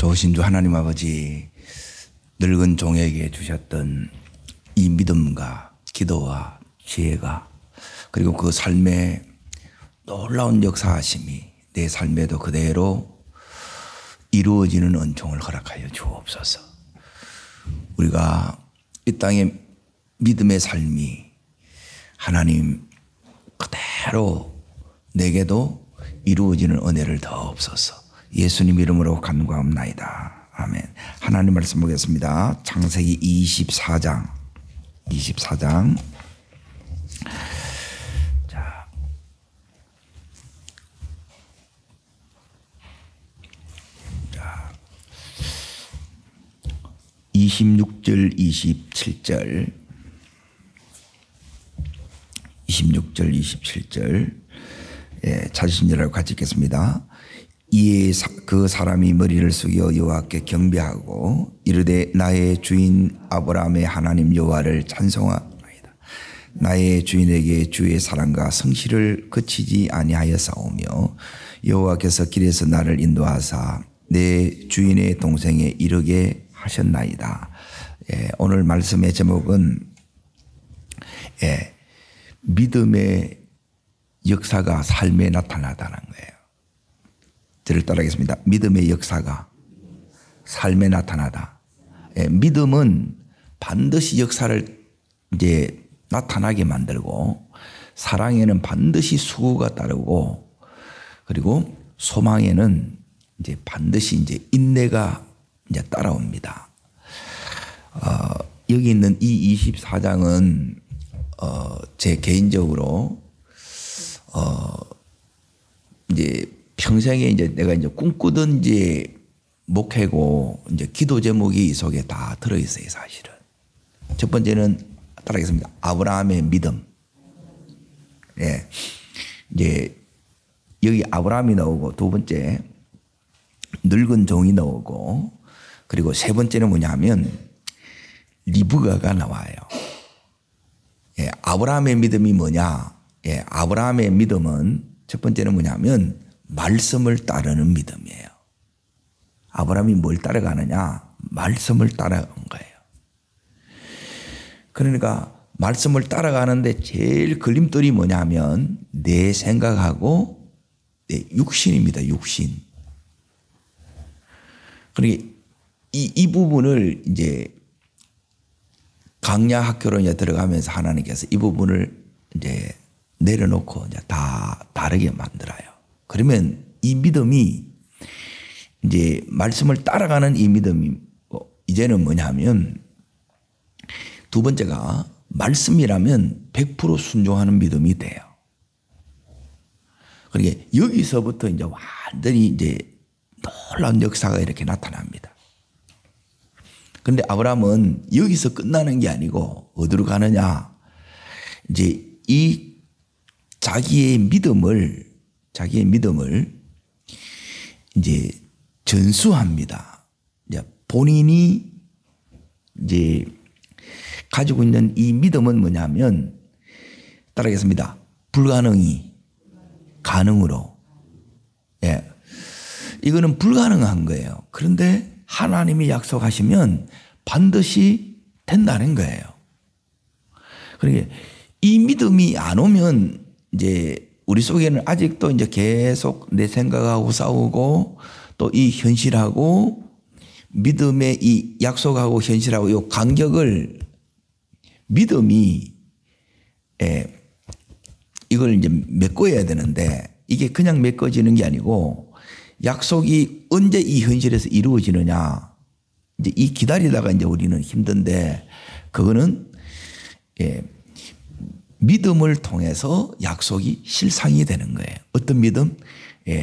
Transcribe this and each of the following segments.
좋으신 주 하나님 아버지, 늙은 종에게 주셨던 이 믿음과 기도와 지혜가, 그리고 그 삶의 놀라운 역사하심이 내 삶에도 그대로 이루어지는 은총을 허락하여 주옵소서. 우리가 이 땅의 믿음의 삶이 하나님 그대로 내게도 이루어지는 은혜를 더옵소서. 예수님 이름으로 간구하옵나이다. 아멘. 하나님 말씀 보겠습니다. 창세기 24장. 자, 26절 27절 27절 찾으신 자라고 같이 읽겠습니다. 이에 그 사람이 머리를 숙여 여호와께 경배하고 이르되 나의 주인 아브라함의 하나님 여호와를 찬송하나이다. 나의 주인에게 주의 사랑과 성실을 그치지 아니하였사오며 여호와께서 길에서 나를 인도하사 내 주인의 동생에 이르게 하셨나이다. 오늘 말씀의 제목은 믿음의 역사가 삶에 나타나다는 거예요. 저를 따라하겠습니다. 믿음의 역사가 삶에 나타나다. 믿음은 반드시 역사를 이제 나타나게 만들고, 사랑에는 반드시 수고가 따르고, 그리고 소망에는 이제 반드시 이제 인내가 이제 따라옵니다. 여기 있는 이 24장은 제 개인적으로 이제 평생에 이제 내가 이제 꿈꾸던 이제 목회고 이제 기도 제목이 이 속에 다 들어있어요, 사실은. 첫 번째는 따라하겠습니다. 아브라함의 믿음. 이제 여기 아브라함이 나오고, 두 번째 늙은 종이 나오고, 그리고 세 번째는 뭐냐면 리브가가 나와요. 아브라함의 믿음이 뭐냐? 아브라함의 믿음은 첫 번째는 뭐냐면 말씀을 따르는 믿음이에요. 아브라함이 뭘 따라가느냐? 말씀을 따라간 거예요. 그러니까 말씀을 따라가는데 제일 걸림돌이 뭐냐면 내 생각하고 내 육신입니다. 육신. 그러니까 이 부분을 이제 강야 학교로 이제 들어가면서 하나님께서 이 부분을 이제 내려놓고 이제 다 다르게 만들어요. 그러면 이 믿음이 이제 말씀을 따라가는 이 믿음이 이제는 뭐냐면, 두 번째가 말씀이라면 100% 순종하는 믿음이 돼요. 그러니까 여기서부터 이제 완전히 이제 놀라운 역사가 이렇게 나타납니다. 그런데 아브라함은 여기서 끝나는 게 아니고 어디로 가느냐? 이제 이 자기의 믿음을 이제 전수합니다. 이제 본인이 이제 가지고 있는 이 믿음은 뭐냐면, 따라하겠습니다. 불가능이 가능으로. 이거는 불가능한 거예요. 그런데 하나님이 약속하시면 반드시 된다는 거예요. 그러니까 이 믿음이 안 오면 이제 우리 속에는 아직도 이제 계속 내 생각하고 싸우고, 또 이 현실하고 믿음의 이 약속하고 현실하고 이 간격을, 믿음이 이걸 이제 메꿔야 되는데 이게 그냥 메꿔지는 게 아니고, 약속이 언제 이 현실에서 이루어지느냐, 이제 이 기다리다가 이제 우리는 힘든데, 그거는 믿음을 통해서 약속이 실상이 되는 거예요. 어떤 믿음?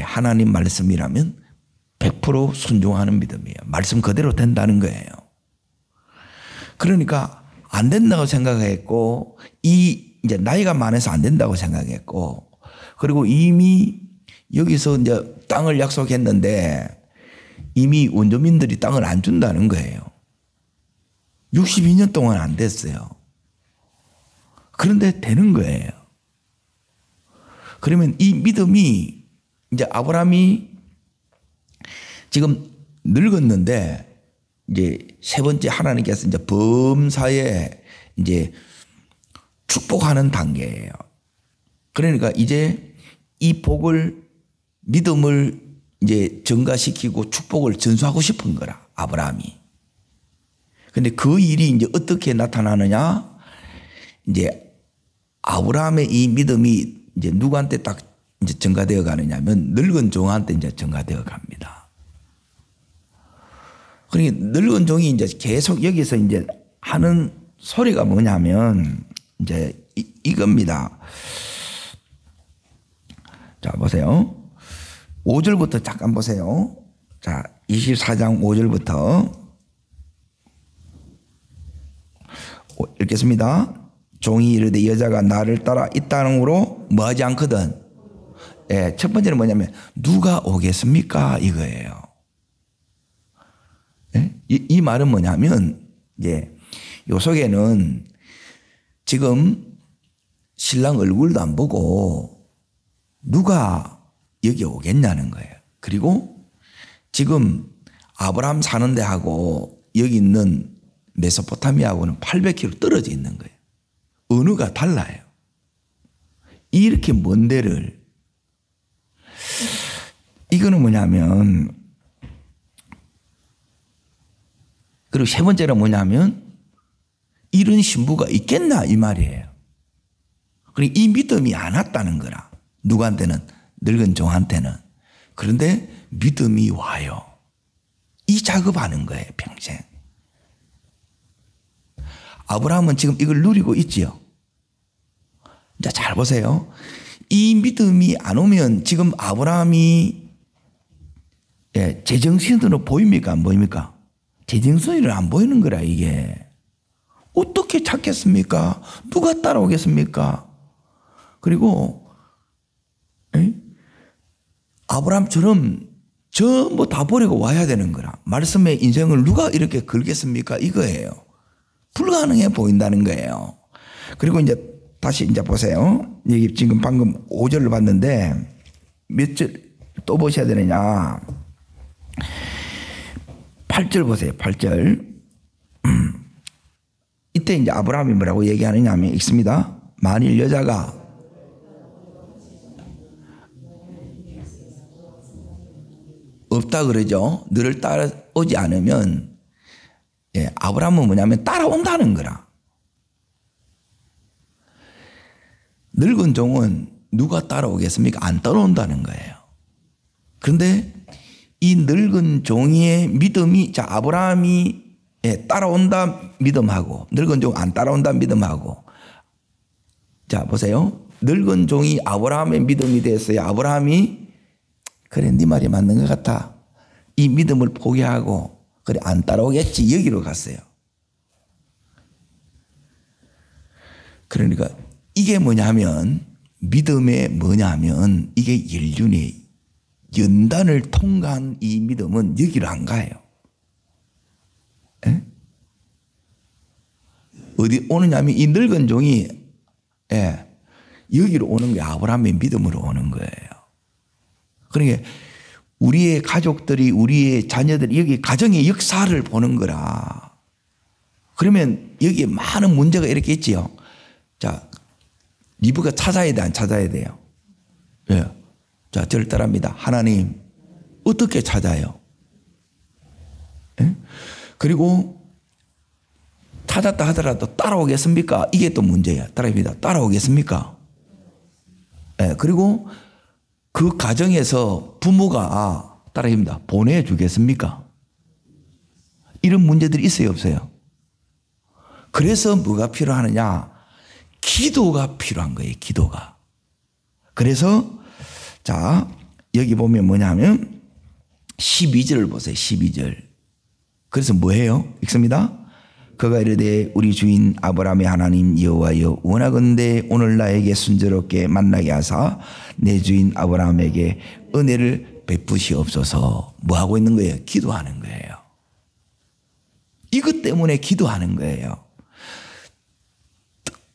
하나님 말씀이라면 100% 순종하는 믿음이에요. 말씀 그대로 된다는 거예요. 그러니까 안 된다고 생각했고, 이제 나이가 많아서 안 된다고 생각했고, 그리고 이미 여기서 이제 땅을 약속했는데 이미 원주민들이 땅을 안 준다는 거예요. 62년 동안 안 됐어요. 그런데 되는 거예요. 그러면 이 믿음이 이제 아브라함이 지금 늙었는데 이제 세 번째 하나님께서 이제 범사에 이제 축복하는 단계예요. 그러니까 이제 이 복을 믿음을 이제 증가시키고 축복을 전수하고 싶은 거라 아브라함이. 근데 그 일이 이제 어떻게 나타나느냐? 이제 아브라함의 이 믿음이 이제 누구한테 딱 이제 증가되어 가느냐면 늙은 종한테 이제 증가되어 갑니다. 그러니까 늙은 종이 이제 계속 여기서 이제 하는 소리가 뭐냐면 이제 이겁니다. 자, 보세요. 5절부터 잠깐 보세요. 자, 24장 5절부터 읽겠습니다. 종이 이르되 여자가 나를 따라 이 땅으로 뭐하지 않거든. 예, 첫 번째는 뭐냐면 누가 오겠습니까? 이거예요. 예? 이 말은 뭐냐면 이제 요 속에는 지금 신랑 얼굴도 안 보고 누가 여기 오겠냐는 거예요. 그리고 지금 아브라함 사는 데하고 여기 있는 메소포타미아하고는 800km 떨어져 있는 거예요. 언어가 달라요. 이렇게 먼 데를. 이거는 뭐냐면, 그리고 세 번째는 뭐냐면 이런 신부가 있겠나 이 말이에요. 그리고 이 믿음이 안 왔다는 거라. 누구한테는? 늙은 종한테는. 그런데 믿음이 와요. 이 작업하는 거예요, 평생. 아브라함은 지금 이걸 누리고 있지요. 자, 잘 보세요. 이 믿음이 안 오면 지금 아브라함이 제정신으로 보입니까? 안 보입니까? 제정신으로 안 보이는 거라 이게. 어떻게 찾겠습니까? 누가 따라오겠습니까? 그리고 아브라함처럼 전부 다 버리고 와야 되는 거라. 말씀의 인생을 누가 이렇게 걸겠습니까? 이거예요. 불가능해 보인다는 거예요. 그리고 이제 다시 이제 보세요. 여기 지금 방금 5절을 봤는데 몇 절 또 보셔야 되느냐. 8절 보세요. 8절. 이때 이제 아브라함이 뭐라고 얘기하느냐 하면 읽습니다. 만일 여자가 없다 그러죠. 너를 따라오지 않으면 아브라함은 뭐냐면 따라온다는 거라. 늙은 종은 누가 따라오겠습니까? 안 따라온다는 거예요. 그런데 이 늙은 종의 믿음이, 자, 아브라함이 따라온다 믿음하고 늙은 종 안 따라온다 믿음하고, 자 보세요. 늙은 종이 아브라함의 믿음이 됐어요. 아브라함이 그래 네 말이 맞는 것 같아. 이 믿음을 포기하고 그래 안 따라오겠지 여기로 갔어요. 그러니까 이게 뭐냐면 믿음의 뭐냐면 이게 인륜의 연단을 통과한 이 믿음은 여기로 안 가요. 에? 어디 오느냐면 이 늙은 종이 여기로 오는 거예요. 아브라함의 믿음으로 오는 거예요. 그러니까 우리의 가족들이 우리의 자녀들이 여기 가정의 역사를 보는 거라. 그러면 여기에 많은 문제가 이렇게 있지요. 자, 리브가 찾아야 돼, 안 찾아야 돼요? 예. 자, 저를 따라합니다. 하나님, 어떻게 찾아요? 예? 그리고 찾았다 하더라도 따라오겠습니까? 이게 또 문제야. 따라합니다. 따라오겠습니까? 예. 그리고 그 가정에서 부모가 따라합니다. 보내주겠습니까? 이런 문제들이 있어요, 없어요? 그래서 뭐가 필요하느냐? 기도가 필요한 거예요, 기도가. 그래서 자, 여기 보면 뭐냐면 12절을 보세요, 12절. 그래서 뭐예요? 읽습니다. 그가 이르되 우리 주인 아브라함의 하나님 여호와여 원하건대 오늘 나에게 순조롭게 만나게 하사 내 주인 아브라함에게 은혜를 베푸시옵소서. 뭐 하고 있는 거예요? 기도하는 거예요. 이것 때문에 기도하는 거예요.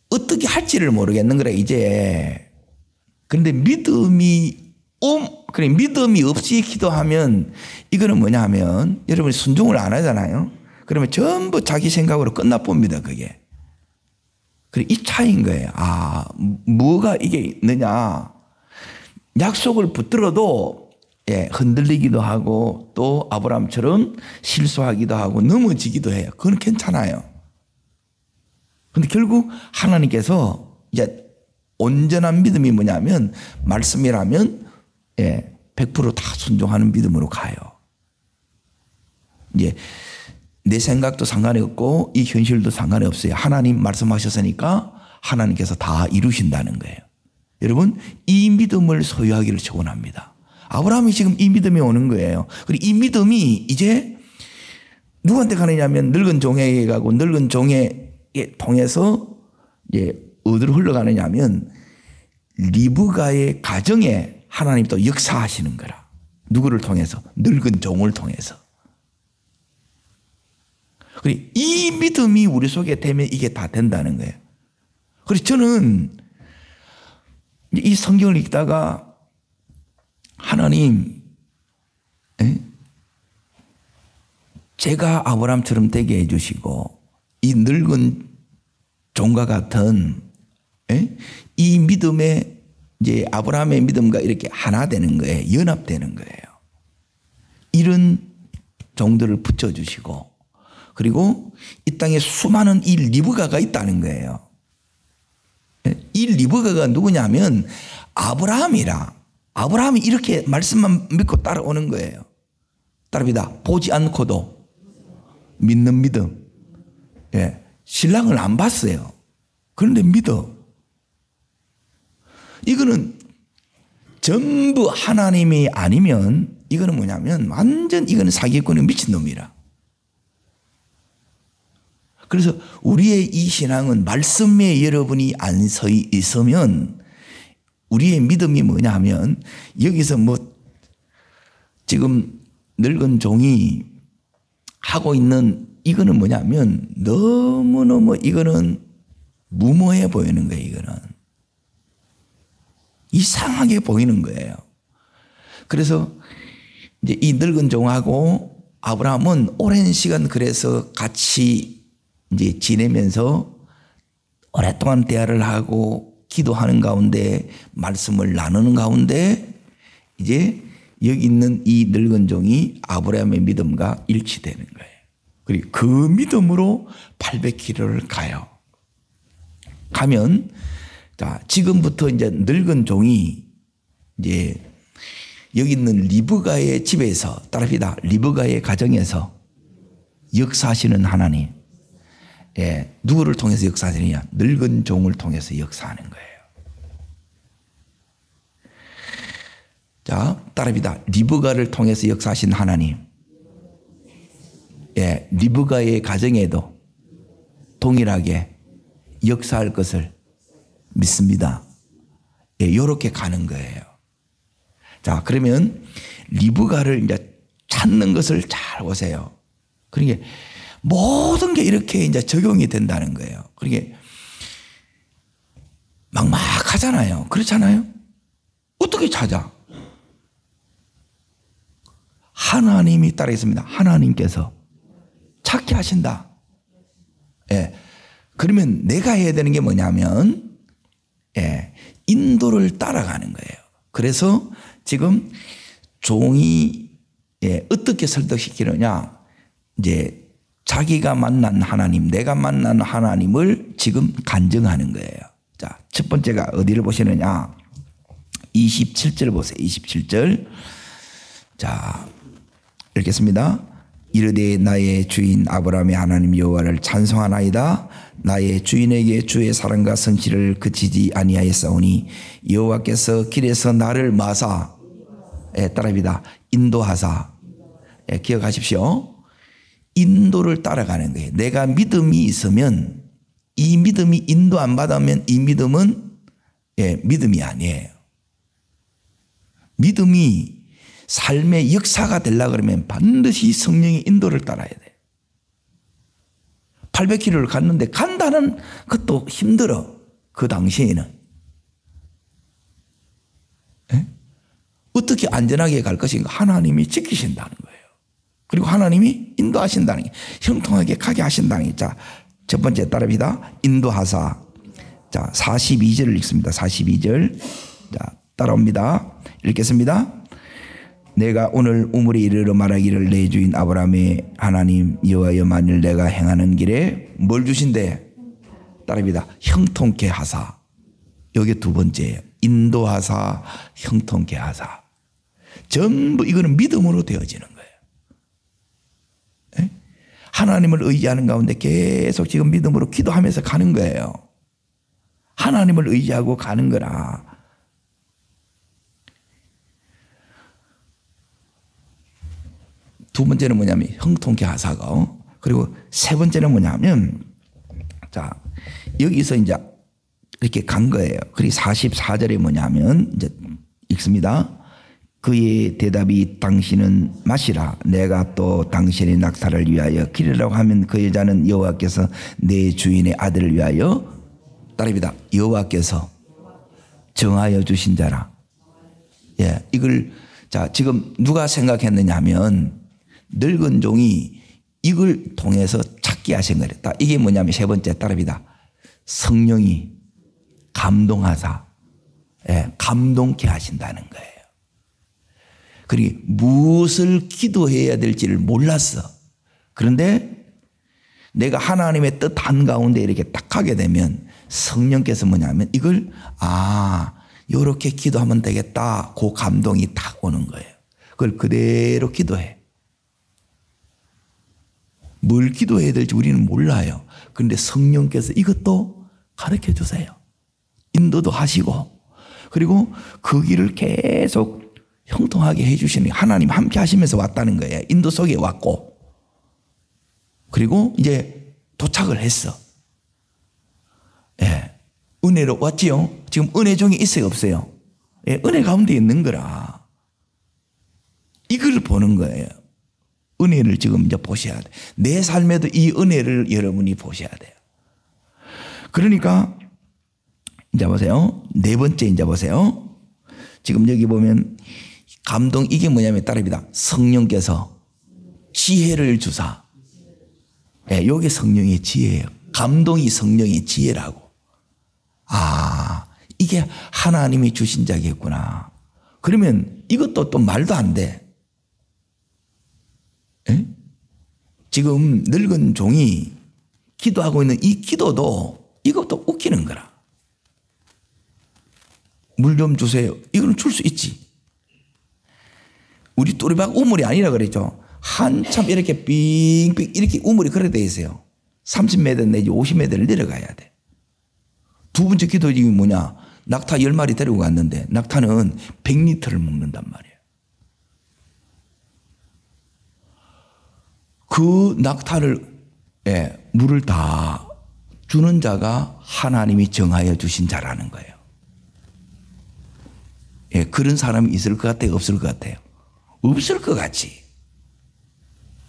어떻게 할지를 모르겠는 거라 이제. 그런데 믿음이 그래, 믿음이 없이 기도하면 이거는 뭐냐 하면 여러분이 순종을 안 하잖아요. 그러면 전부 자기 생각으로 끝나봅니다, 그게. 그래, 이 차이인 거예요. 뭐가 이게 있느냐. 약속을 붙들어도 흔들리기도 하고 또 아브라함처럼 실수하기도 하고 넘어지기도 해요. 그건 괜찮아요. 근데 결국 하나님께서 이제 온전한 믿음이 뭐냐면 말씀이라면 100%다 순종하는 믿음으로 가요. 이제 내 생각도 상관이 없고 이 현실도 상관이 없어요. 하나님 말씀하셨으니까 하나님께서 다 이루신다는 거예요. 여러분, 이 믿음을 소유하기를 축원합니다. 아브라함이 지금 이 믿음이 오는 거예요. 그리고 이 믿음이 이제 누구한테 가느냐면 늙은 종에게 가고 늙은 종에 통해서 이제 어디로 흘러가느냐면 리브가의 가정에 하나님 또 역사하시는 거라. 누구를 통해서? 늙은 종을 통해서. 그리고 이 믿음이 우리 속에 되면 이게 다 된다는 거예요. 그래서 저는 이 성경을 읽다가 하나님, 제가 아브라함처럼 되게 해주시고 이 늙은 종과 같은 이 믿음에 이제 아브라함의 믿음과 이렇게 하나 되는 거예요. 연합되는 거예요. 이런 종들을 붙여주시고 그리고 이 땅에 수많은 이 리브가가 있다는 거예요. 이 리브가가 누구냐면 아브라함이라. 아브라함이 이렇게 말씀만 믿고 따라오는 거예요. 따라합니다. 보지 않고도 믿는 믿음. 신랑을 안 봤어요. 그런데 믿어. 이거는 전부 하나님이 아니면 이거는 뭐냐면 완전 이거는 사기꾼의 미친놈이라. 그래서 우리의 이 신앙은 말씀에 여러분이 안 서 있으면 우리의 믿음이 뭐냐 하면 여기서 뭐 지금 늙은 종이 하고 있는 이거는 뭐냐면 너무너무 이거는 무모해 보이는 거예요. 이거는 이상하게 보이는 거예요. 그래서 이제 이 늙은 종하고 아브라함은 오랜 시간 그래서 같이 이제 지내면서 오랫동안 대화를 하고 기도하는 가운데 말씀을 나누는 가운데 이제 여기 있는 이 늙은 종이 아브라함의 믿음과 일치되는 거예요. 그리고 그 믿음으로 800km를 가요. 가면 자, 지금부터 이제 늙은 종이 이제 여기 있는 리브가의 집에서 따라합니다. 리브가의 가정에서 역사하시는 하나님. 누구를 통해서 역사하시느냐? 늙은 종을 통해서 역사하는 거예요. 자, 따라합니다. 리브가를 통해서 역사하신 하나님. 리브가의 가정에도 동일하게 역사할 것을 믿습니다. 이렇게 가는 거예요. 자, 그러면 리브가를 이제 찾는 것을 잘 보세요. 그러니까 모든 게 이렇게 이제 적용이 된다는 거예요. 그러니까 막막하잖아요. 그렇잖아요. 어떻게 찾아? 하나님이 따라 있습니다. 하나님께서 찾게 하신다. 그러면 내가 해야 되는 게 뭐냐면 인도를 따라가는 거예요. 그래서 지금 종이 어떻게 설득시키느냐? 이제 자기가 만난 하나님, 내가 만난 하나님을 지금 간증하는 거예요. 자, 첫 번째가 어디를 보시느냐? 27절 보세요. 27절. 자, 읽겠습니다. 이르되 나의 주인 아브라함의 하나님 여호와를 찬송하나이다. 나의 주인에게 주의 사랑과 성실을 그치지 아니하였사오니 여호와께서 길에서 나를 마사 따라합니다. 인도하사. 기억하십시오. 인도를 따라가는 거예요. 내가 믿음이 있으면 이 믿음이 인도 안 받으면 이 믿음은 믿음이 아니에요. 믿음이 삶의 역사가 되려고 그러면 반드시 성령의 인도를 따라야 돼. 800km를 갔는데 간다는 것도 힘들어. 그 당시에는. 어떻게 안전하게 갈 것인가? 하나님이 지키신다는 거예요. 그리고 하나님이 인도하신다는 게, 형통하게 가게 하신다는 게. 자, 첫 번째 따라합니다. 인도하사. 자, 42절을 읽습니다. 42절. 자, 따라옵니다. 읽겠습니다. 내가 오늘 우물에 이르러 말하기를 내 주인 아브라함의 하나님 여호와여 만일 내가 행하는 길에 뭘 주신대? 따라합니다. 형통케 하사. 여기 두 번째예요. 인도하사, 형통케 하사. 전부 이거는 믿음으로 되어지는 거예요. 네? 하나님을 의지하는 가운데 계속 지금 믿음으로 기도하면서 가는 거예요. 하나님을 의지하고 가는 거라. 두 번째는 뭐냐면 형통케 하사가. 그리고 세 번째는 뭐냐면, 자, 여기서 이제 이렇게 간 거예요. 그리고 44절에 뭐냐면 이제 읽습니다. 그의 대답이 당신은 마시라. 내가 또 당신의 낙타를 위하여 기르라고 하면 그 여자는 여호와께서 내 주인의 아들을 위하여 따라합니다. 여호와께서 정하여 주신 자라. 예, 이걸 자 지금 누가 생각했느냐 하면 늙은 종이 이걸 통해서 찾게 하신 거예요. 이게 뭐냐면 세 번째 따라합니다. 성령이 감동하사, 예, 감동케 하신다는 거예요. 그리고 무엇을 기도해야 될지를 몰랐어. 그런데 내가 하나님의 뜻 한가운데 이렇게 딱 하게 되면 성령께서 뭐냐면 이걸 요렇게 기도하면 되겠다. 그 감동이 딱 오는 거예요. 그걸 그대로 기도해. 뭘 기도해야 될지 우리는 몰라요. 그런데 성령께서 이것도 가르쳐 주세요. 인도도 하시고, 그리고 그 길을 계속 형통하게 해주시는 하나님 함께 하시면서 왔다는 거예요. 인도 속에 왔고, 그리고 이제 도착을 했어. 예. 은혜로 왔지요? 지금 은혜 중에 있어요, 없어요? 예, 은혜 가운데 있는 거라. 이걸 보는 거예요. 은혜를 지금 이제 보셔야 돼. 내 삶에도 이 은혜를 여러분이 보셔야 돼요. 그러니까, 이제 보세요. 네 번째 이제 보세요. 지금 여기 보면 감동, 이게 뭐냐면 따릅니다. 성령께서 지혜를 주사. 예, 이게 성령의 지혜예요. 감동이 성령의 지혜라고. 이게 하나님이 주신 자겠구나. 그러면 이것도 또 말도 안 돼. 예? 지금 늙은 종이 기도하고 있는 이 기도도 이것도 웃기는 거라. 물 좀 주세요. 이거는 줄 수 있지. 우리 또리박 우물이 아니라 그랬죠. 한참 이렇게 빙빙 이렇게 우물이 그래 돼 있어요. 30m 내지 50m를 내려가야 돼. 두 번째 기도이 뭐냐? 낙타 10마리 데리고 갔는데 낙타는 100리터를 먹는단 말이에요. 그 낙타를 물을 다 주는 자가 하나님이 정하여 주신 자라는 거예요. 예, 그런 사람이 있을 것 같아요? 없을 것 같아요? 없을 것 같지.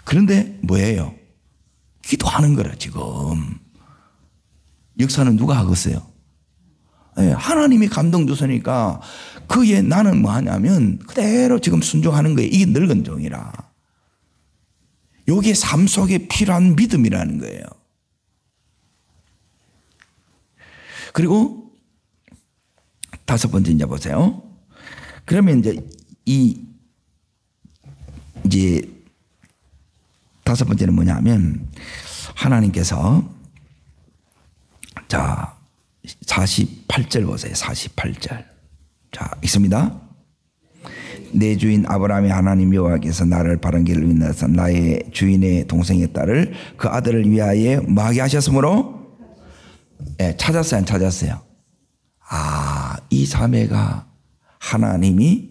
그런데 뭐예요? 기도하는 거라 지금. 역사는 누가 하겠어요? 예, 하나님이 감동 주시니까 그에 나는 뭐 하냐면 그대로 지금 순종하는 거예요. 이게 늙은 종이라. 이게 삶 속에 필요한 믿음이라는 거예요. 그리고 다섯 번째 이제 보세요. 그러면 이제 다섯 번째는 뭐냐면 하나님께서 자 48절 보세요. 48절. 자, 있습니다. 내 주인 아브라함의 하나님 여호와께서 나를 바른 길을 인하여서 나의 주인의 동생의 딸을 그 아들을 위하여 뭐하게 하셨으므로 찾았어요, 안 찾았어요? 이 자매가 하나님이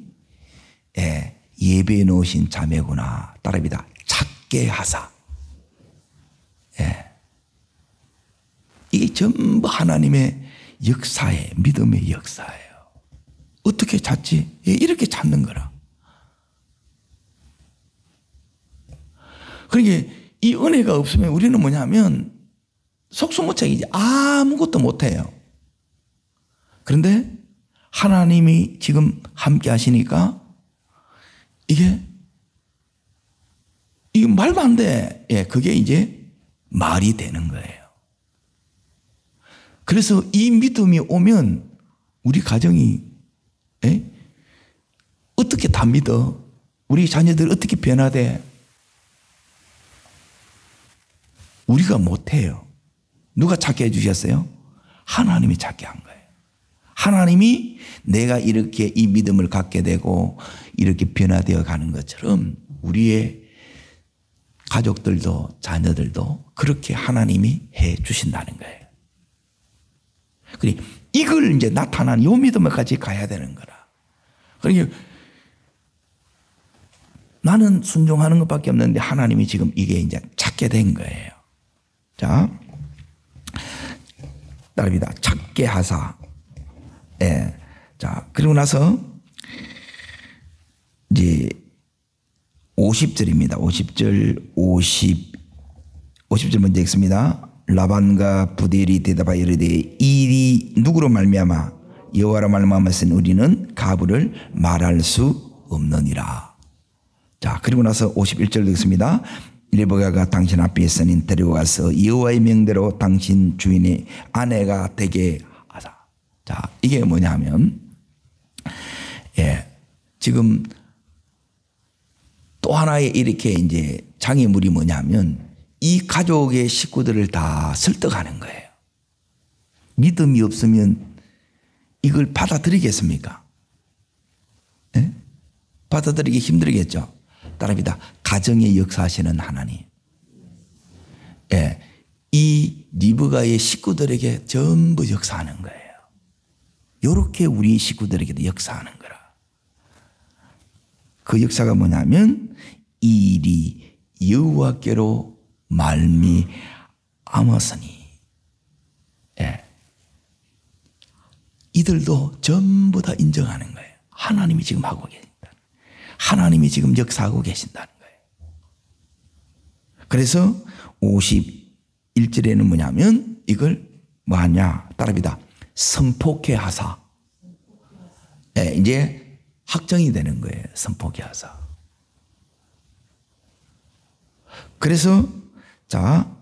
예배해 놓으신 자매구나. 따라합니다. 찾게 하사. 이게 전부 하나님의 역사에 믿음의 역사예요. 어떻게 찾지? 이렇게 찾는 거라. 그러니까 이 은혜가 없으면 우리는 뭐냐면 속수무책이지 아무것도 못해요. 그런데 하나님이 지금 함께 하시니까 이게 말도 안 돼. 예, 그게 이제 말이 되는 거예요. 그래서 이 믿음이 오면 우리 가정이 어떻게 다 믿어? 우리 자녀들 어떻게 변화돼? 우리가 못해요. 누가 찾게 해주셨어요? 하나님이 찾게 한 거예요. 하나님이 내가 이렇게 이 믿음을 갖게 되고 이렇게 변화되어 가는 것처럼 우리의 가족들도 자녀들도 그렇게 하나님이 해 주신다는 거예요. 그러니 이걸 이제 나타난 요 믿음을 같이 가야 되는 거라. 그러니까 나는 순종하는 것밖에 없는데 하나님이 지금 이게 이제 찾게 된 거예요. 자, 따릅니다. 찾게 하사. 예. 자, 그리고 나서 이제 50절입니다. 50절, 50절 먼저 읽습니다. 라반과 부델이 대답하여 이르되 일이 누구로 말미암아 여호와로 말미암았으니 우리는 가부를 말할 수 없느니라. 자, 그리고 나서 51절 읽습니다. 리브가가 당신 앞에 있으니 데리고 가서 여호와의 명대로 당신 주인의 아내가 되게 하자. 자, 이게 뭐냐면, 예, 지금 또 하나의 이렇게 이제 장애물이 뭐냐면 이 가족의 식구들을 다 설득하는 거예요. 믿음이 없으면 이걸 받아들이겠습니까? 예? 받아들이기 힘들겠죠. 따릅니다. 가정의 역사하시는 하나님. 예, 이 리브가의 식구들에게 전부 역사하는 거예요. 이렇게 우리 식구들에게도 역사하는 거라. 그 역사가 뭐냐면 일이 여호와께로 말미암았으니. 예, 이들도 전부 다 인정하는 거예요. 하나님이 지금 하고 계신다. 하나님이 지금 역사하고 계신다는 거예요. 그래서 51절에는 뭐냐면 이걸 뭐하냐 따릅니다. 선포케 하사. 예, 이제 확정이 되는 거예요. 선포케 하사. 그래서 자,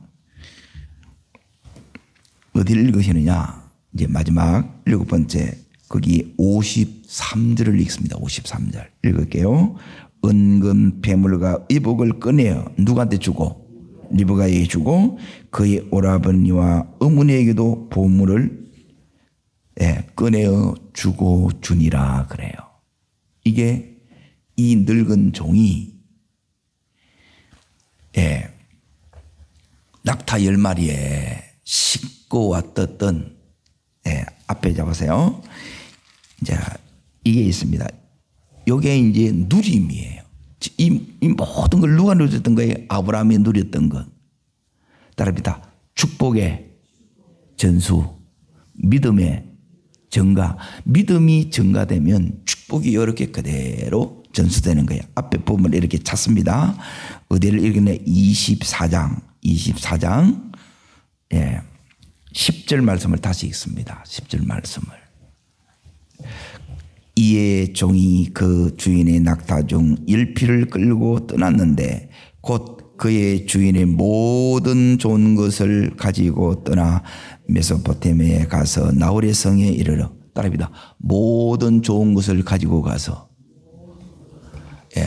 어디를 읽으시느냐? 이제 마지막 7번째 거기 53절을 읽습니다. 53절 읽을게요. 은금 배물과 의복을 꺼내어 누구한테 주고? 리브가에게 주고 그의 오라버니와 어머니에게도 보물을 꺼내어 주고 주니라 그래요. 이게 이 늙은 종이 낙타 10마리에 싣고 왔던 앞에 잡으세요. 자, 이게 있습니다. 이게 이제 누림이에요. 이 모든 걸 누가 누렸던 거예요? 아브라함이 누렸던 것. 따릅니다. 축복의 전수, 믿음의 증가. 믿음이 증가되면 축복이 이렇게 그대로 전수되는 거예요. 앞에 보면 이렇게 찾습니다. 어디를 읽었네? 24장. 예. 10절 말씀을 다시 읽습니다. 10절 말씀을. 이에 종이 그 주인의 낙타 중 10匹를 끌고 떠났는데 곧 그의 주인의 모든 좋은 것을 가지고 떠나 메소포타미아에 가서 나홀의 성에 이르러 따릅니다. 모든 좋은 것을 가지고 가서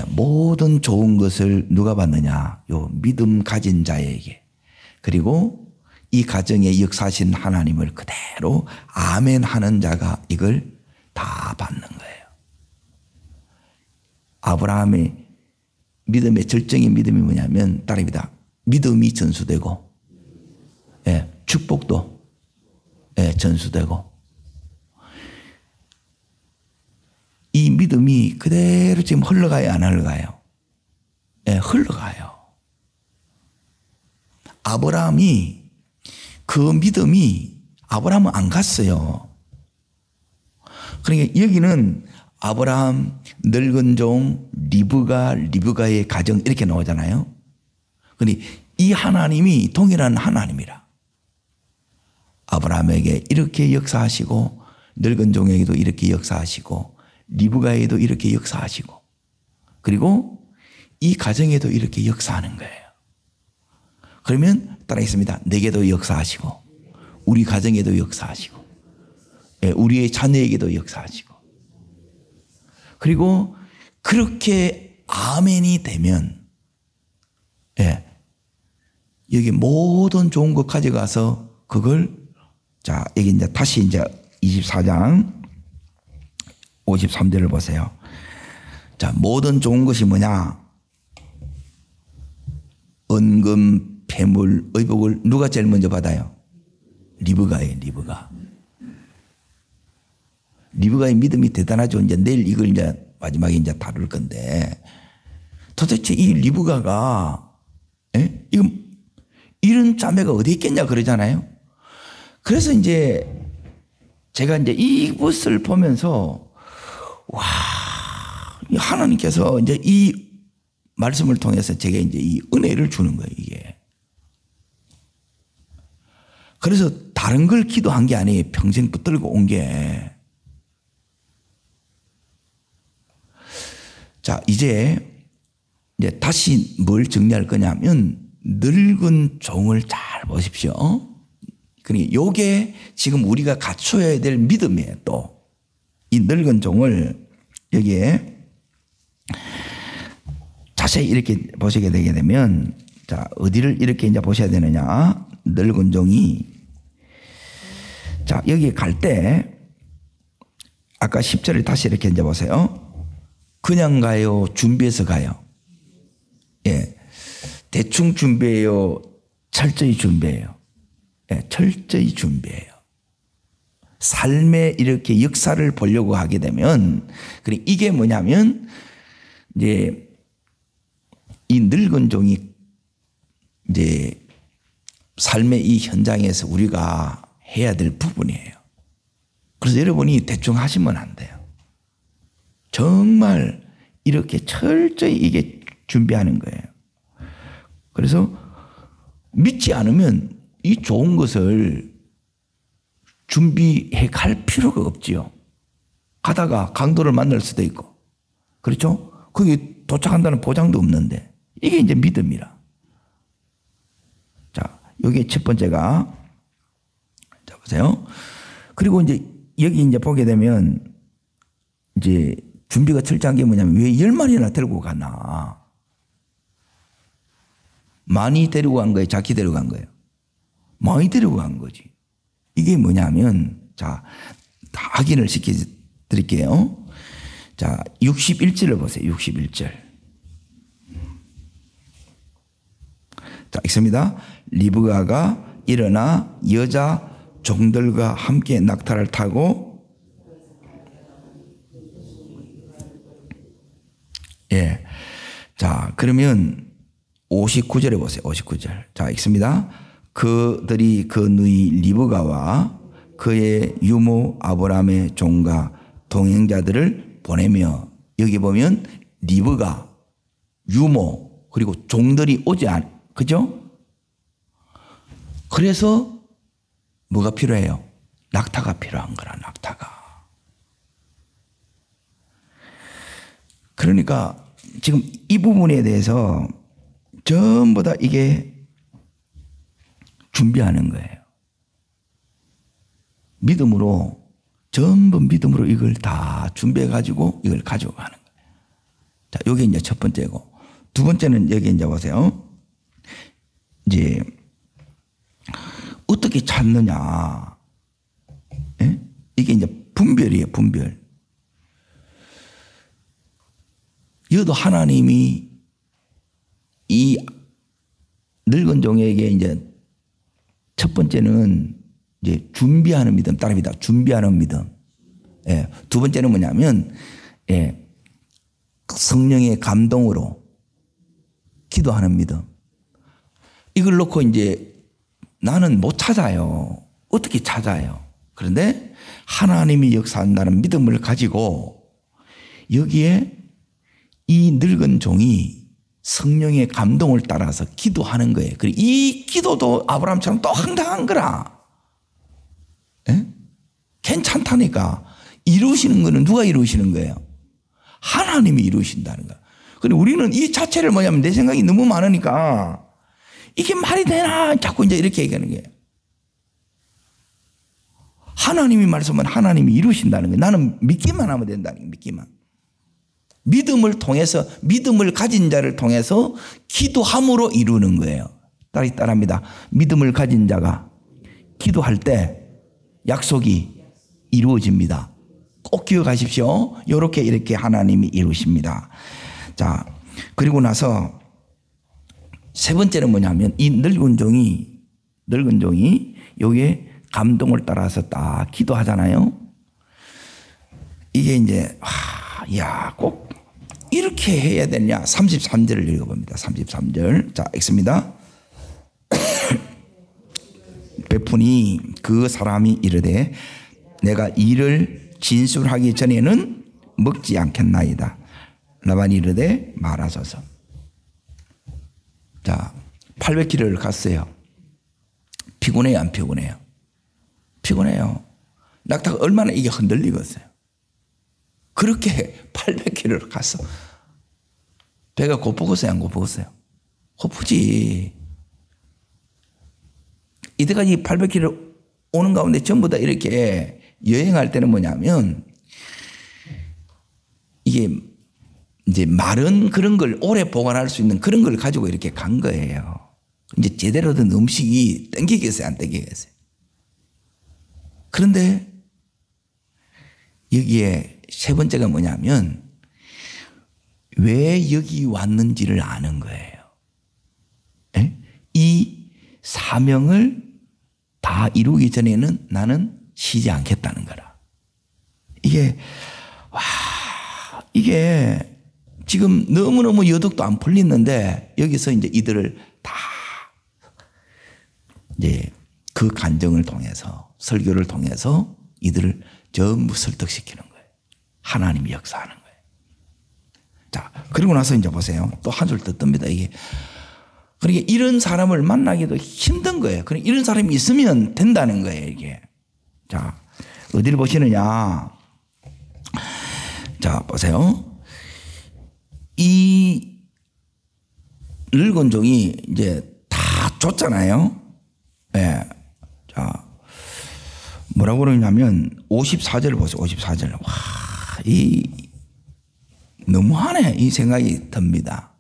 모든 좋은 것을 누가 받느냐? 요 믿음 가진 자에게. 그리고 이 가정에 역사하신 하나님을 그대로 아멘 하는 자가 이걸 다 받는 거예요. 아브라함의 믿음의 절정의 믿음이 뭐냐면 따릅니다. 믿음이 전수되고 축복도 전수되고 이 믿음이 그대로 지금 흘러가요, 안 흘러가요? 흘러가요. 아브라함이 그 믿음이 아브라함은 안 갔어요. 그러니까 여기는 아브라함, 늙은 종, 리브가의 가정 이렇게 나오잖아요. 그런데 이 하나님이 동일한 하나님이라. 아브라함에게 이렇게 역사하시고 늙은 종에게도 이렇게 역사하시고 리브가에도 이렇게 역사하시고 그리고 이 가정에도 이렇게 역사하는 거예요. 그러면 따라했습니다. 내게도 역사하시고 우리 가정에도 역사하시고 우리의 자녀에게도 역사하시고 그리고 그렇게 아멘이 되면 여기 모든 좋은 것 가져가서 그걸 자 여기 이제 다시 이제 24장 53절을 보세요. 자 모든 좋은 것이 뭐냐? 은금, 폐물, 의복을 누가 제일 먼저 받아요? 리브가예요. 리브가의 믿음이 대단하죠. 이제 내일 이걸 이제 마지막에 이제 다룰 건데 도대체 이 리브가가 이런 자매가 어디 있겠냐 그러잖아요. 그래서 이제 제가 이제 이것을 보면서 와 하나님께서 이제 이 말씀을 통해서 제게 이제 이 은혜를 주는 거예요, 이게. 그래서 다른 걸 기도한 게 아니에요. 평생 붙들고 온 게. 자, 이제 다시 뭘 정리할 거냐면 늙은 종을 잘 보십시오. 그러니까 요게 지금 우리가 갖춰야 될 믿음이에요, 또. 이 늙은 종을 여기에 자세히 이렇게 보시게 되게 되면 자, 어디를 이렇게 이제 보셔야 되느냐. 늙은 종이 자, 여기 갈 때 아까 10절을 다시 이렇게 이제 보세요. 그냥 가요? 준비해서 가요? 예. 대충 준비해요? 철저히 준비해요? 예, 철저히 준비해요. 삶에 이렇게 역사를 보려고 하게 되면 이게 뭐냐면 이제 이 늙은 종이 이제 삶의 이 현장에서 우리가 해야 될 부분이에요. 그래서 여러분이 대충 하시면 안 돼요. 정말 이렇게 철저히 이게 준비하는 거예요. 그래서 믿지 않으면 이 좋은 것을 준비해 갈 필요가 없지요. 가다가 강도를 만날 수도 있고. 그렇죠? 거기 도착한다는 보장도 없는데. 이게 이제 믿음이라. 자, 여기 첫 번째가, 자, 보세요. 그리고 이제 여기 이제 보게 되면 이제 준비가 철저한 게 뭐냐면 왜 10마리나 데리고 가나? 많이 데리고 간 거예요? 작게 데리고 간 거예요? 많이 데리고 간 거지. 이게 뭐냐면, 자, 다 확인을 시켜드릴게요. 자, 61절을 보세요. 61절. 자, 읽습니다. 리브가가 일어나 여자 종들과 함께 낙타를 타고 예. 자, 그러면 59절에 보세요. 59절. 자, 읽습니다. 그들이 그 누이 리브가와 그의 유모 아브라함의 종과 동행자들을 보내며 여기 보면 리브가 유모 그리고 종들이 오지 않 그죠? 그래서 뭐가 필요해요? 낙타가 필요한 거라. 낙타가. 그러니까 지금 이 부분에 대해서 전부 다 이게 준비하는 거예요. 믿음으로 전부 믿음으로 이걸 다 준비해 가지고 이걸 가지고 가는 거예요. 자, 요게 이제 첫 번째고 두 번째는 여기 이제 보세요. 이제 어떻게 찾느냐? 예? 이게 이제 분별이에요, 분별. 여도 하나님이 이 늙은 종에게 이제 첫 번째는 이제 준비하는 믿음, 따릅니다. 준비하는 믿음. 예. 두 번째는 뭐냐면, 예. 성령의 감동으로 기도하는 믿음. 이걸 놓고 이제 나는 못 찾아요. 어떻게 찾아요? 그런데 하나님이 역사한다는 믿음을 가지고 여기에 이 늙은 종이 성령의 감동을 따라서 기도하는 거예요. 그리고 이 기도도 아브라함처럼 또 황당한 거라. 예? 괜찮다니까. 이루시는 거는 누가 이루시는 거예요? 하나님이 이루신다는 거야. 근데 우리는 이 자체를 뭐냐면 내 생각이 너무 많으니까 이게 말이 되나 자꾸 이제 이렇게 얘기하는 거예요. 하나님이 말씀은 하나님이 이루신다는 거예요. 나는 믿기만 하면 된다는 거예요. 믿기만. 믿음을 통해서, 믿음을 가진 자를 통해서 기도함으로 이루는 거예요. 딸이 따라합니다. 믿음을 가진 자가 기도할 때 약속이 이루어집니다. 꼭 기억하십시오. 이렇게 하나님이 이루십니다. 자, 그리고 나서 세 번째는 뭐냐면 이 늙은 종이 여기에 감동을 따라서 딱 기도하잖아요. 이게 이제 꼭 이렇게 해야 되냐. 33절을 읽어봅니다. 33절. 자, 읽습니다. 베푸니 그 사람이 이르되 내가 이를 진술하기 전에는 먹지 않겠나이다. 라반이 이르되 말하소서. 자, 800km를 갔어요. 피곤해요, 안 피곤해요? 피곤해요. 낙타가 얼마나 이게 흔들리겠어요. 그렇게 800km를 갔어. 배가 고프겠어요, 안 고프겠어요? 고프지. 이때까지 800km 오는 가운데 전부 다 이렇게 여행할 때는 뭐냐면 이게 이제 마른 그런 걸 오래 보관할 수 있는 그런 걸 가지고 이렇게 간 거예요. 이제 제대로 된 음식이 땡기겠어요, 안 땡기겠어요? 그런데 여기에 세 번째가 뭐냐면 왜 여기 왔는지를 아는 거예요. 에? 이 사명을 다 이루기 전에는 나는 쉬지 않겠다는 거라. 이게 지금 너무너무 여독도 안 풀리는데 여기서 이제 이들을 다 이제 그 간증을 통해서 설교를 통해서 이들을 전부 설득시키는 거예요. 하나님이 역사하는 거예요. 자, 그리고 나서 이제 보세요. 또 한 줄 더 뜹니다. 이게. 그러니까 이런 사람을 만나기도 힘든 거예요. 그러니까 이런 사람이 있으면 된다는 거예요, 이게. 자, 어디를 보시느냐. 자, 보세요. 이 늙은 종이 이제 다 줬잖아요. 예. 네. 자, 뭐라고 그러냐면 54절을 보세요. 54절. 와, 너무하네. 이 생각이 듭니다.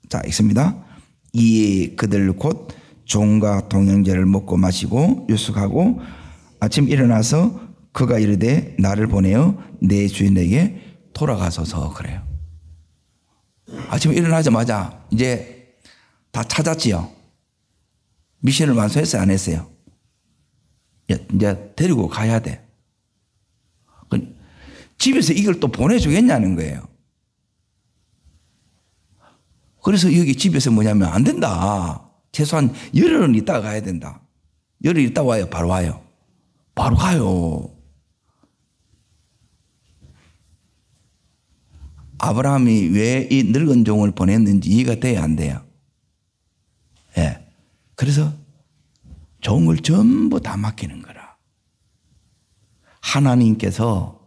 자, 읽습니다. 이 그들 곧 종과 동행제를 먹고 마시고 유숙하고 아침 일어나서 그가 이르되 나를 보내어 내 주인에게 돌아가소서. 그래요. 아침에 일어나자마자 이제 다 찾았지요. 미션을 완수했어요, 안 했어요? 이제 데리고 가야 돼. 집에서 이걸 또 보내주겠냐는 거예요. 그래서 여기 집에서 뭐냐면 안 된다. 최소한 열흘은 있다가 가야 된다. 열흘 있다 와요. 바로 와요. 바로 가요. 아브라함이 왜 이 늙은 종을 보냈는지 이해가 돼야 안 돼요? 예. 그래서 종을 전부 다 맡기는 거라. 하나님께서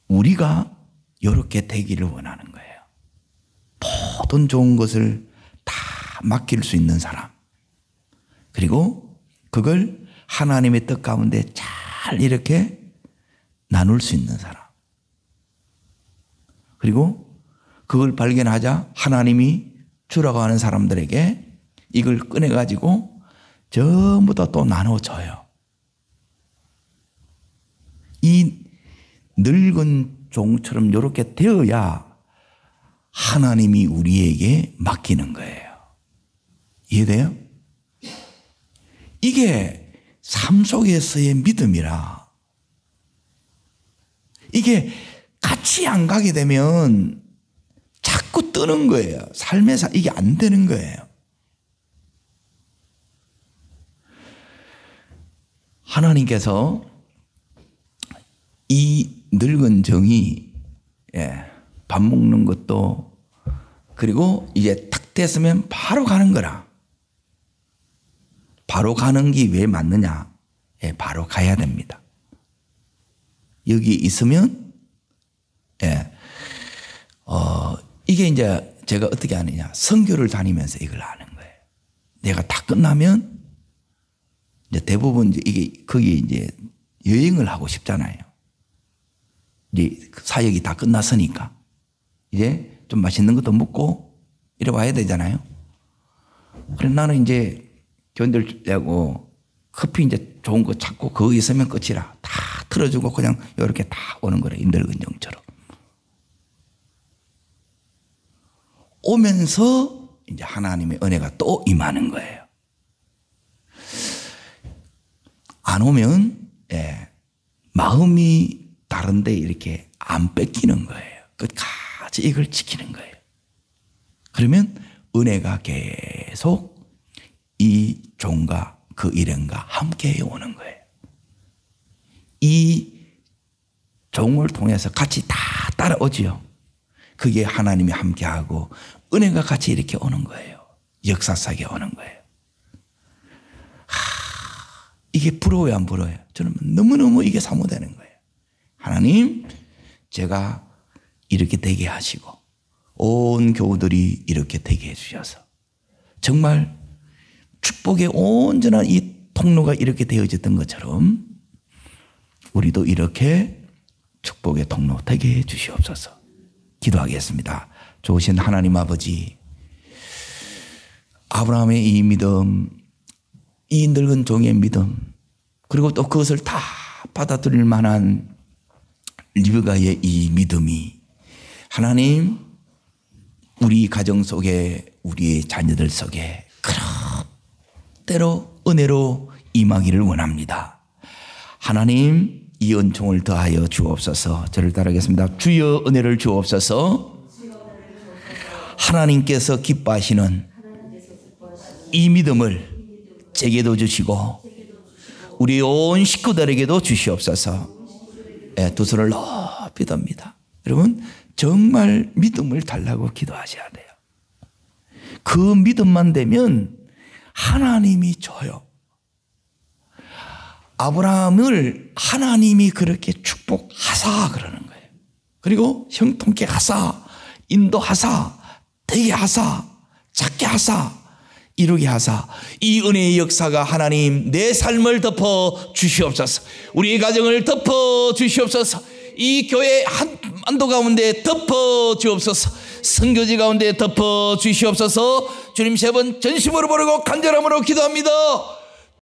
우리가 이렇게 되기를 원하는 거예요. 모든 좋은 것을 다 맡길 수 있는 사람. 그리고 그걸 하나님의 뜻 가운데 잘 이렇게 나눌 수 있는 사람. 그리고 그걸 발견하자 하나님이 주라고 하는 사람들에게 이걸 꺼내가지고 전부 다 또 나눠줘요. 이 늙은 종처럼 이렇게 되어야 하나님이 우리에게 맡기는 거예요. 이해돼요? 이게 삶 속에서의 믿음이라. 이게 같이 안 가게 되면 자꾸 뜨는 거예요. 삶에서 이게 안 되는 거예요. 하나님께서 이 늙은 정이 밥 먹는 것도 그리고 이제 탁 됐으면 바로 가는 거라. 바로 가는 게 왜 맞느냐? 바로 가야 됩니다. 여기 있으면 이게 이제 제가 어떻게 하느냐. 선교를 다니면서 이걸 아는 거예요. 내가 다 끝나면 이제 대부분 이제 이게 거기 이제 여행을 하고 싶잖아요. 이제 사역이 다 끝났으니까 이제 좀 맛있는 것도 먹고 이래 와야 되잖아요. 그래 나는 이제 견딜 때고 커피 이제 좋은 거 찾고 거기 있으면 끝이라 다 틀어주고 그냥 이렇게 다 오는 거래. 인들근 영처럼. 오면서 이제 하나님의 은혜가 또 임하는 거예요. 안 오면 마음이 다른데 이렇게 안 뺏기는 거예요. 끝까지 이걸 지키는 거예요. 그러면 은혜가 계속 이 종과 그 일행과 함께 오는 거예요. 이 종을 통해서 같이 다 따라오지요. 그게 하나님이 함께하고 은혜가 같이 이렇게 오는 거예요. 역사상에 오는 거예요. 이게 부러워요, 안 부러워요? 저는 너무너무 이게 사모되는 거예요. 하나님, 제가 이렇게 되게 하시고 온 교우들이 이렇게 되게 해주셔서 정말 축복의 온전한 이 통로가 이렇게 되어졌던 것처럼 우리도 이렇게 축복의 통로 되게 해 주시옵소서. 기도하겠습니다. 좋으신 하나님 아버지, 아브라함의 이 믿음, 이 늙은 종의 믿음, 그리고 또 그것을 다 받아들일 만한 리브가의 이 믿음이 하나님 우리 가정 속에 우리의 자녀들 속에 그렇대로 은혜로 임하기를 원합니다. 하나님 이 은총을 더하여 주옵소서. 저를 따르겠습니다. 주여 은혜를 주옵소서. 하나님께서 기뻐하시는 이 믿음을 제게도 주시고 우리 온 식구들에게도 주시옵소서. 두 손을 높이 듭니다. 여러분 정말 믿음을 달라고 기도하셔야 돼요. 그 믿음만 되면 하나님이 줘요. 아브라함을 하나님이 그렇게 축복하사 그러는 거예요. 그리고 형통케 하사, 인도하사, 되게 하사, 작게 하사, 이루게 하사. 이 은혜의 역사가 하나님 내 삶을 덮어 주시옵소서. 우리의 가정을 덮어 주시옵소서. 이 교회 한도 가운데 덮어 주옵소서. 선교지 가운데 덮어 주시옵소서. 주님 세 번 전심으로 부르고 간절함으로 기도합니다.